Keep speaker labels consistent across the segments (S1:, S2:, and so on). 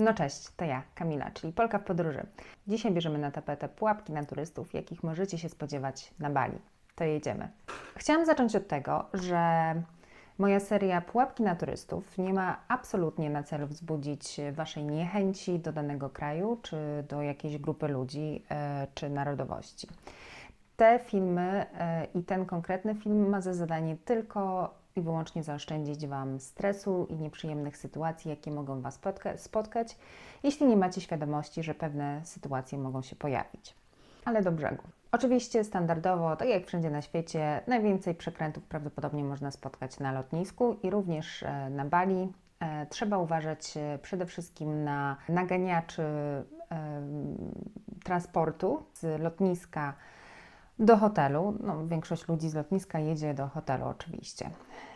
S1: No cześć, to ja, Kamila, czyli Polka w podróży. Dzisiaj bierzemy na tapetę pułapki na turystów, jakich możecie się spodziewać na Bali. To jedziemy. Chciałam zacząć od tego, że moja seria Pułapki na turystów nie ma absolutnie na celu wzbudzić Waszej niechęci do danego kraju, czy do jakiejś grupy ludzi, czy narodowości. Te filmy i ten konkretny film ma za zadanie tylko i wyłącznie zaoszczędzić Wam stresu i nieprzyjemnych sytuacji, jakie mogą Was spotkać, jeśli nie macie świadomości, że pewne sytuacje mogą się pojawić. Ale do brzegu. Oczywiście standardowo, tak jak wszędzie na świecie, najwięcej przekrętów prawdopodobnie można spotkać na lotnisku i również na Bali. Trzeba uważać przede wszystkim na naganiaczy transportu z lotniska do hotelu. No, większość ludzi z lotniska jedzie do hotelu oczywiście.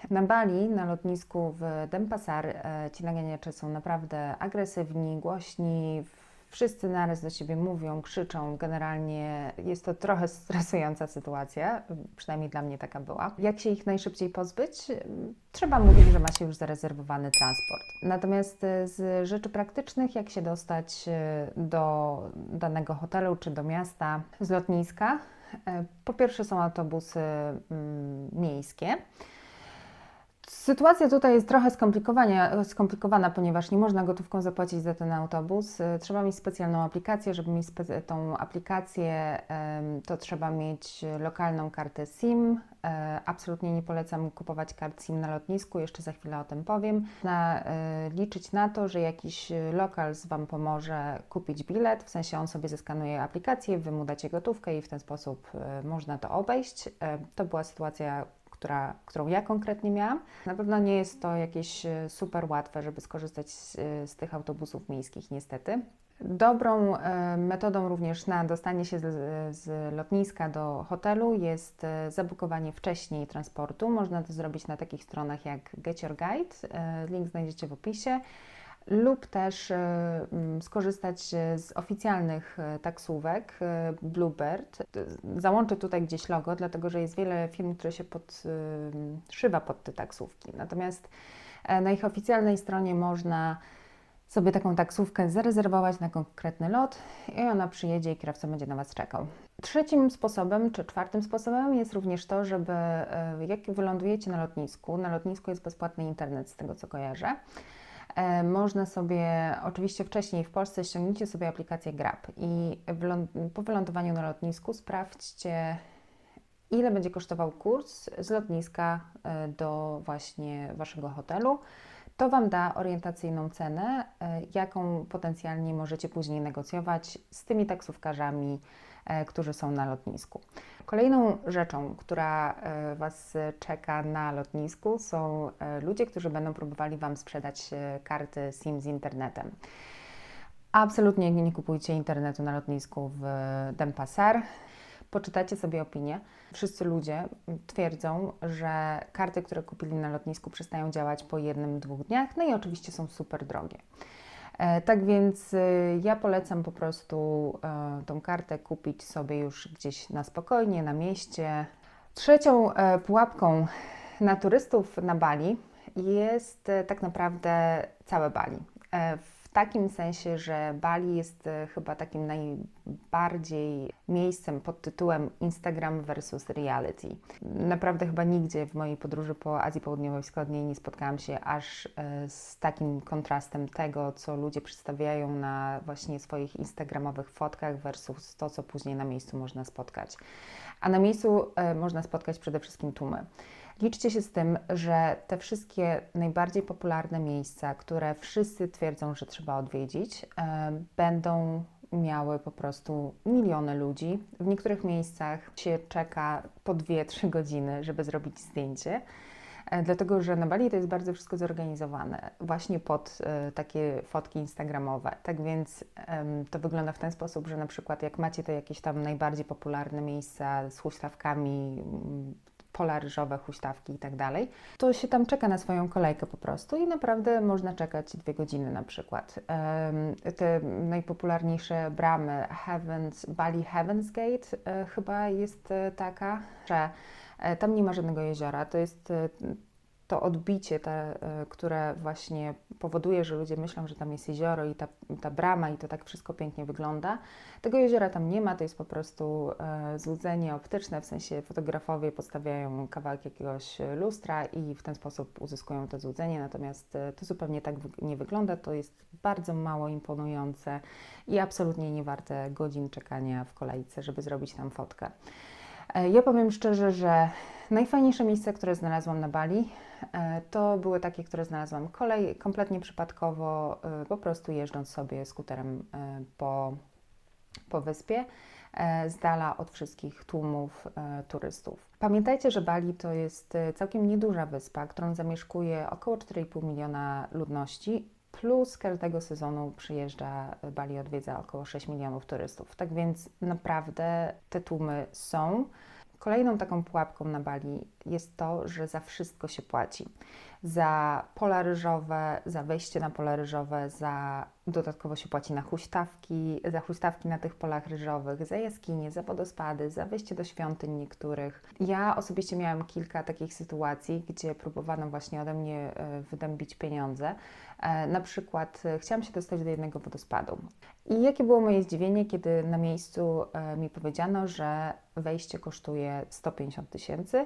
S1: Na Bali, na lotnisku w Denpasar ci naganiacze są naprawdę agresywni, głośni, wszyscy naraz do siebie mówią, krzyczą. Generalnie jest to trochę stresująca sytuacja, przynajmniej dla mnie taka była. Jak się ich najszybciej pozbyć? Trzeba mówić, że ma się już zarezerwowany transport. Natomiast z rzeczy praktycznych, jak się dostać do danego hotelu czy do miasta z lotniska? Po pierwsze są autobusy miejskie. Sytuacja tutaj jest trochę skomplikowana, ponieważ nie można gotówką zapłacić za ten autobus. Trzeba mieć specjalną aplikację. Żeby mieć tą aplikację, to trzeba mieć lokalną kartę SIM. Absolutnie nie polecam kupować kart SIM na lotnisku, jeszcze za chwilę o tym powiem. Można liczyć na to, że jakiś lokal Wam pomoże kupić bilet, w sensie on sobie zeskanuje aplikację, Wy mu dacie gotówkę i w ten sposób można to obejść. To była sytuacja, którą ja konkretnie miałam. Na pewno nie jest to jakieś super łatwe, żeby skorzystać z tych autobusów miejskich, niestety. Dobrą metodą również na dostanie się z lotniska do hotelu jest zabukowanie wcześniej transportu. Można to zrobić na takich stronach jak Get Your Guide, link znajdziecie w opisie, lub też skorzystać z oficjalnych taksówek Bluebird. Załączę tutaj gdzieś logo, dlatego że jest wiele firm, które się podszywa pod te taksówki. Natomiast na ich oficjalnej stronie można sobie taką taksówkę zarezerwować na konkretny lot i ona przyjedzie i kierowca będzie na Was czekał. Trzecim sposobem, czy czwartym sposobem jest również to, żeby jak wylądujecie na lotnisku jest bezpłatny internet, z tego co kojarzę. Można sobie, oczywiście wcześniej w Polsce ściągnijcie sobie aplikację Grab i po wylądowaniu na lotnisku sprawdźcie, ile będzie kosztował kurs z lotniska do właśnie Waszego hotelu. To Wam da orientacyjną cenę, jaką potencjalnie możecie później negocjować z tymi taksówkarzami, którzy są na lotnisku. Kolejną rzeczą, która Was czeka na lotnisku, są ludzie, którzy będą próbowali Wam sprzedać karty SIM z internetem. Absolutnie nie kupujcie internetu na lotnisku w Denpasar. Poczytajcie sobie opinie. Wszyscy ludzie twierdzą, że karty, które kupili na lotnisku, przestają działać po 1-2 dniach, no i oczywiście są super drogie. Tak więc ja polecam po prostu tą kartę kupić sobie już gdzieś na spokojnie, na mieście. Trzecią pułapką na turystów na Bali jest tak naprawdę całe Bali. W takim sensie, że Bali jest chyba takim najbardziej miejscem pod tytułem Instagram versus reality. Naprawdę chyba nigdzie w mojej podróży po Azji Południowo-Wschodniej nie spotkałam się aż z takim kontrastem tego, co ludzie przedstawiają na właśnie swoich instagramowych fotkach versus to, co później na miejscu można spotkać. A na miejscu można spotkać przede wszystkim tłumy. Liczcie się z tym, że te wszystkie najbardziej popularne miejsca, które wszyscy twierdzą, że trzeba odwiedzić, będą miały po prostu miliony ludzi. W niektórych miejscach się czeka po 2-3 godziny, żeby zrobić zdjęcie, dlatego że na Bali to jest bardzo wszystko zorganizowane właśnie pod takie fotki instagramowe. Tak więc to wygląda w ten sposób, że na przykład jak macie te jakieś tam najbardziej popularne miejsca z huśtawkami, pola ryżowe, huśtawki i tak dalej, to się tam czeka na swoją kolejkę po prostu i naprawdę można czekać 2 godziny na przykład. Te najpopularniejsze bramy Bali Heaven's Gate chyba jest taka, że tam nie ma żadnego jeziora, to jest to odbicie, które właśnie powoduje, że ludzie myślą, że tam jest jezioro i ta brama i to tak wszystko pięknie wygląda. Tego jeziora tam nie ma, to jest po prostu złudzenie optyczne, w sensie fotografowie podstawiają kawałek jakiegoś lustra i w ten sposób uzyskują to złudzenie, natomiast to zupełnie tak nie wygląda, to jest bardzo mało imponujące i absolutnie nie warte godzin czekania w kolejce, żeby zrobić tam fotkę. Ja powiem szczerze, że najfajniejsze miejsca, które znalazłam na Bali, to były takie, które znalazłam kompletnie przypadkowo, po prostu jeżdżąc sobie skuterem po wyspie, z dala od wszystkich tłumów turystów. Pamiętajcie, że Bali to jest całkiem nieduża wyspa, którą zamieszkuje około 4,5 miliona ludności, plus każdego sezonu przyjeżdża, Bali odwiedza około 6 milionów turystów. Tak więc naprawdę te tłumy są. Kolejną taką pułapką na Bali jest to, że za wszystko się płaci. Za pola ryżowe, za wejście na pola ryżowe, dodatkowo się płaci za huśtawki na tych polach ryżowych, za jaskinie, za wodospady, za wejście do świątyń niektórych. Ja osobiście miałam kilka takich sytuacji, gdzie próbowano właśnie ode mnie wydębić pieniądze. Na przykład chciałam się dostać do jednego wodospadu. I jakie było moje zdziwienie, kiedy na miejscu mi powiedziano, że wejście kosztuje 150 tysięcy.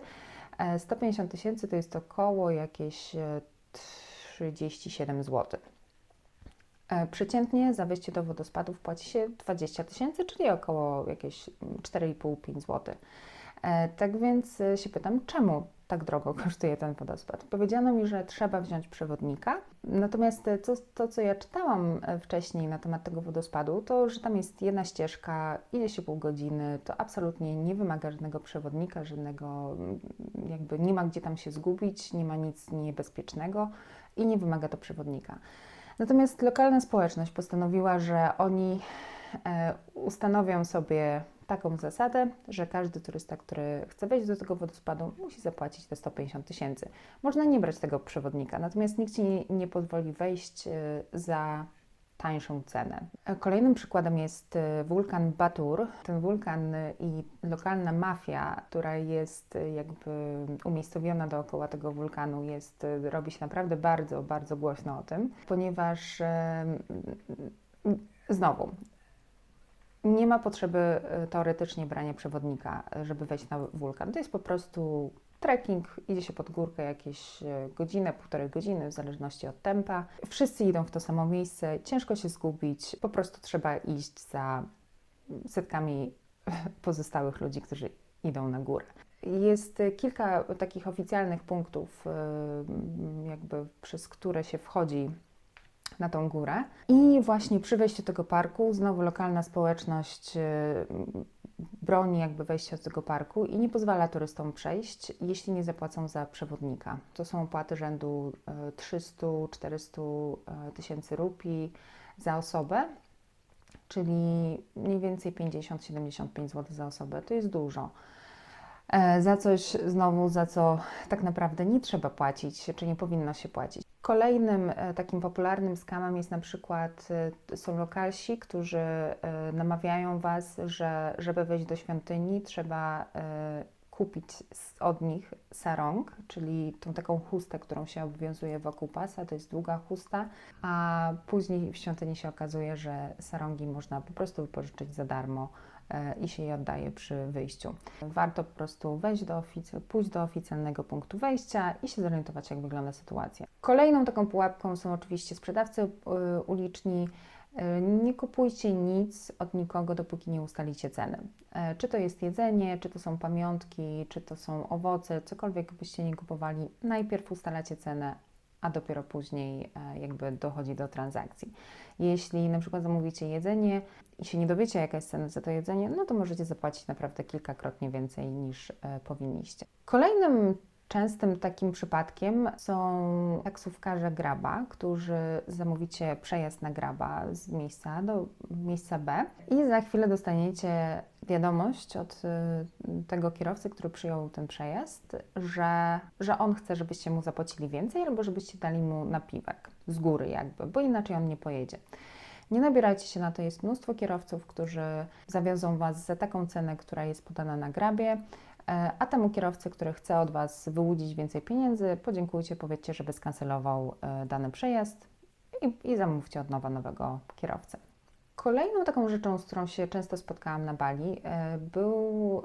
S1: 150 tysięcy to jest około jakieś 37 zł. Przeciętnie za wejście do wodospadów płaci się 20 tysięcy, czyli około jakieś 4,5-5 zł. Tak więc się pytam, czemu tak drogo kosztuje ten wodospad? Powiedziano mi, że trzeba wziąć przewodnika, natomiast to, co ja czytałam wcześniej na temat tego wodospadu, to, że tam jest jedna ścieżka, idzie się pół godziny, to absolutnie nie wymaga żadnego przewodnika, jakby nie ma gdzie tam się zgubić, nie ma nic niebezpiecznego i nie wymaga to przewodnika. Natomiast lokalna społeczność postanowiła, że oni ustanowią sobie taką zasadę, że każdy turysta, który chce wejść do tego wodospadu, musi zapłacić te 150 tysięcy. Można nie brać tego przewodnika, natomiast nikt Ci nie pozwoli wejść za tańszą cenę. Kolejnym przykładem jest wulkan Batur. Ten wulkan i lokalna mafia, która jest jakby umiejscowiona dookoła tego wulkanu, robi się naprawdę bardzo, bardzo głośno o tym, ponieważ znowu nie ma potrzeby teoretycznie brania przewodnika, żeby wejść na wulkan. To jest po prostu trekking, idzie się pod górkę jakieś godzinę, półtorej godziny, w zależności od tempa. Wszyscy idą w to samo miejsce, ciężko się zgubić, po prostu trzeba iść za setkami pozostałych ludzi, którzy idą na górę. Jest kilka takich oficjalnych punktów, jakby przez które się wchodzi na tą górę. I właśnie przy wejściu do tego parku znowu lokalna społeczność broni jakby wejścia do tego parku i nie pozwala turystom przejść, jeśli nie zapłacą za przewodnika. To są opłaty rzędu 300-400 tysięcy rupii za osobę, czyli mniej więcej 50-75 zł za osobę. To jest dużo. Za coś znowu, za co tak naprawdę nie trzeba płacić, czy nie powinno się płacić. Kolejnym takim popularnym skamem jest na przykład, są lokalsi, którzy namawiają Was, że żeby wejść do świątyni trzeba kupić od nich sarong, czyli tą taką chustę, którą się obwiązuje wokół pasa, to jest długa chusta, a później w świątyni się okazuje, że sarongi można po prostu wypożyczyć za darmo i się je oddaje przy wyjściu. Warto po prostu pójść do oficjalnego punktu wejścia i się zorientować, jak wygląda sytuacja. Kolejną taką pułapką są oczywiście sprzedawcy uliczni. Nie kupujcie nic od nikogo, dopóki nie ustalicie ceny. Czy to jest jedzenie, czy to są pamiątki, czy to są owoce, cokolwiek byście nie kupowali, najpierw ustalacie cenę, a dopiero później jakby dochodzi do transakcji. Jeśli na przykład zamówicie jedzenie i się nie dowiecie, jaka jest cena za to jedzenie, no to możecie zapłacić naprawdę kilkakrotnie więcej niż powinniście. Kolejnym częstym takim przypadkiem są taksówkarze Graba, którzy zamówicie przejazd na Graba z miejsca A do miejsca B i za chwilę dostaniecie wiadomość od tego kierowcy, który przyjął ten przejazd, że on chce, żebyście mu zapłacili więcej albo żebyście dali mu napiwek z góry jakby, bo inaczej on nie pojedzie. Nie nabierajcie się na to, jest mnóstwo kierowców, którzy zawiozą Was za taką cenę, która jest podana na Grabie. A temu kierowcy, który chce od Was wyłudzić więcej pieniędzy, podziękujcie, powiedzcie, żeby skancelował dany przejazd i zamówcie od nowa nowego kierowcę. Kolejną taką rzeczą, z którą się często spotkałam na Bali, był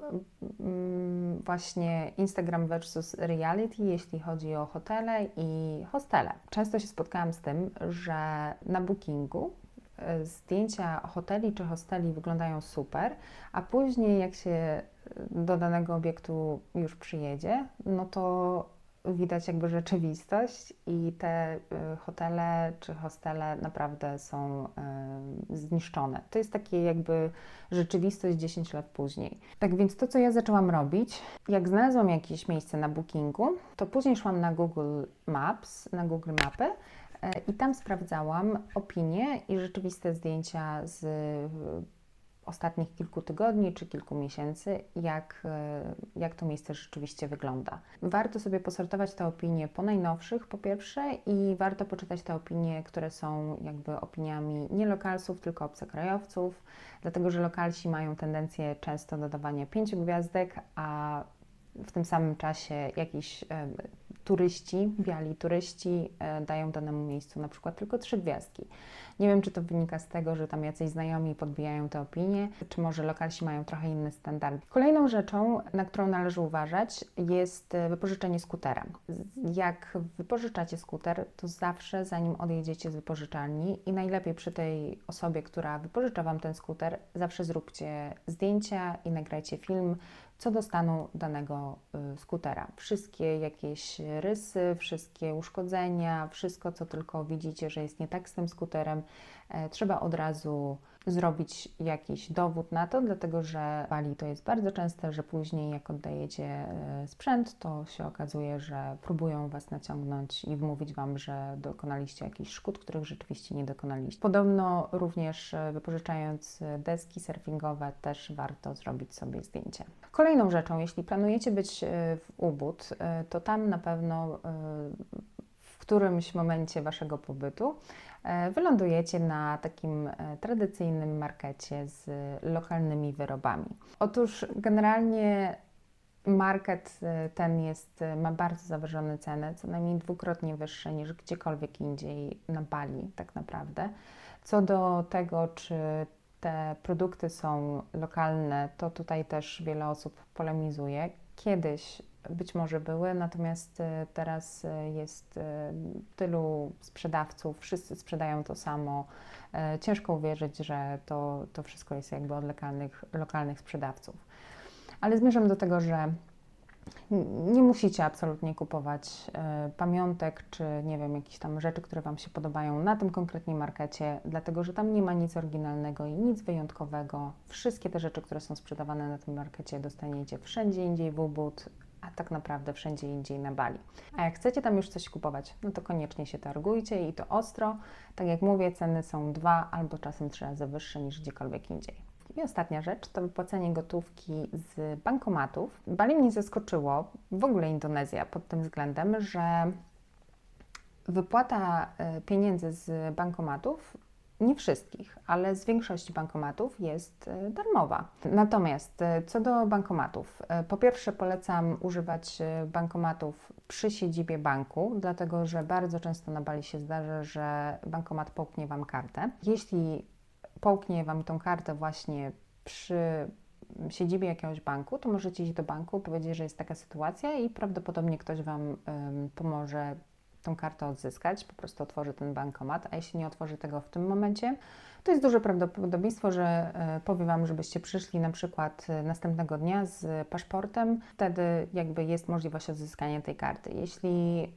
S1: właśnie Instagram versus reality, jeśli chodzi o hotele i hostele. Często się spotkałam z tym, że na Bookingu zdjęcia hoteli czy hosteli wyglądają super, a później jak się do danego obiektu już przyjedzie, no to widać jakby rzeczywistość i te hotele czy hostele naprawdę są zniszczone. To jest takie jakby rzeczywistość 10 lat później. Tak więc to, co ja zaczęłam robić, jak znalazłam jakieś miejsce na Bookingu, to później szłam na Google Maps, na Google Mapy i tam sprawdzałam opinie i rzeczywiste zdjęcia z ostatnich kilku tygodni czy kilku miesięcy, jak to miejsce rzeczywiście wygląda. Warto sobie posortować te opinie po najnowszych, po pierwsze, i warto poczytać te opinie, które są jakby opiniami nie lokalsów, tylko obcokrajowców, dlatego że lokalsi mają tendencję często do dawania 5 gwiazdek, a w tym samym czasie jakiś turyści, biali turyści dają danemu miejscu na przykład tylko 3 gwiazdki. Nie wiem, czy to wynika z tego, że tam jacyś znajomi podbijają te opinie, czy może lokalsi mają trochę inny standard. Kolejną rzeczą, na którą należy uważać, jest wypożyczenie skutera. Jak wypożyczacie skuter, to zawsze zanim odjedziecie z wypożyczalni i najlepiej przy tej osobie, która wypożycza Wam ten skuter, zawsze zróbcie zdjęcia i nagrajcie film co do stanu danego skutera. Wszystkie jakieś rysy, wszystkie uszkodzenia, wszystko co tylko widzicie, że jest nie tak z tym skuterem, trzeba od razu zrobić jakiś dowód na to, dlatego że w Bali to jest bardzo częste, że później jak oddajecie sprzęt, to się okazuje, że próbują Was naciągnąć i wmówić Wam, że dokonaliście jakichś szkód, których rzeczywiście nie dokonaliście. Podobno również wypożyczając deski surfingowe też warto zrobić sobie zdjęcie. Kolejną rzeczą, jeśli planujecie być w Ubud, to tam na pewno w którymś momencie Waszego pobytu wylądujecie na takim tradycyjnym markecie z lokalnymi wyrobami. Otóż generalnie market ten ma bardzo zawyżone ceny, co najmniej dwukrotnie wyższe niż gdziekolwiek indziej na Bali tak naprawdę. Co do tego, czy te produkty są lokalne, to tutaj też wiele osób polemizuje. Kiedyś być może były, natomiast teraz jest tylu sprzedawców, wszyscy sprzedają to samo. Ciężko uwierzyć, że to wszystko jest jakby od lokalnych sprzedawców. Ale zmierzam do tego, że nie musicie absolutnie kupować pamiątek, czy nie wiem, jakichś tam rzeczy, które Wam się podobają na tym konkretnie markecie, dlatego że tam nie ma nic oryginalnego i nic wyjątkowego. Wszystkie te rzeczy, które są sprzedawane na tym markecie, dostaniecie wszędzie indziej w Ubud, a tak naprawdę wszędzie indziej na Bali. A jak chcecie tam już coś kupować, no to koniecznie się targujcie i to ostro. Tak jak mówię, ceny są 2 albo czasem 3 razy wyższe niż gdziekolwiek indziej. I ostatnia rzecz to wypłacenie gotówki z bankomatów. Bali mnie zaskoczyło, w ogóle Indonezja pod tym względem, że wypłata pieniędzy z bankomatów, nie wszystkich, ale z większości bankomatów jest darmowa. Natomiast co do bankomatów, po pierwsze polecam używać bankomatów przy siedzibie banku, dlatego że bardzo często na Bali się zdarza, że bankomat połknie Wam kartę. Jeśli połknie Wam tą kartę właśnie przy siedzibie jakiegoś banku, to możecie iść do banku, powiedzieć, że jest taka sytuacja i prawdopodobnie ktoś Wam pomoże tą kartę odzyskać, po prostu otworzy ten bankomat, a jeśli nie otworzy tego w tym momencie, to jest duże prawdopodobieństwo, że powie Wam, żebyście przyszli na przykład następnego dnia z paszportem, wtedy jakby jest możliwość odzyskania tej karty. Jeśli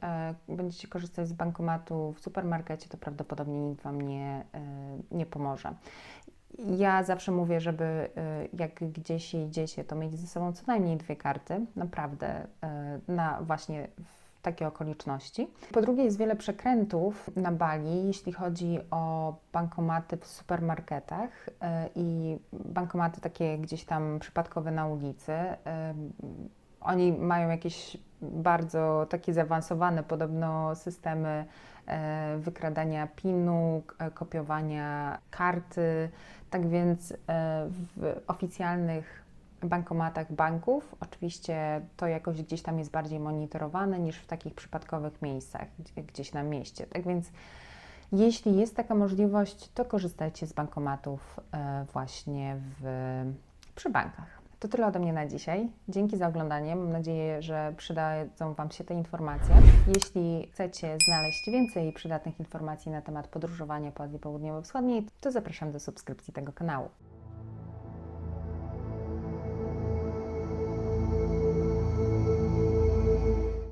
S1: będziecie korzystać z bankomatu w supermarkecie, to prawdopodobnie nikt Wam nie pomoże. Ja zawsze mówię, żeby jak gdzieś idziecie, to mieć ze sobą co najmniej 2 karty, naprawdę, na właśnie takie okoliczności. Po drugie, jest wiele przekrętów na Bali, jeśli chodzi o bankomaty w supermarketach i bankomaty takie gdzieś tam przypadkowe na ulicy. Oni mają jakieś bardzo takie zaawansowane podobno systemy wykradania PIN-u, kopiowania karty. Tak więc w oficjalnych bankomatach banków. Oczywiście to jakoś gdzieś tam jest bardziej monitorowane niż w takich przypadkowych miejscach, gdzieś na mieście. Tak więc jeśli jest taka możliwość, to korzystajcie z bankomatów właśnie przy bankach. To tyle ode mnie na dzisiaj. Dzięki za oglądanie. Mam nadzieję, że przydadzą Wam się te informacje. Jeśli chcecie znaleźć więcej przydatnych informacji na temat podróżowania po Azji Południowo-Wschodniej, to zapraszam do subskrypcji tego kanału.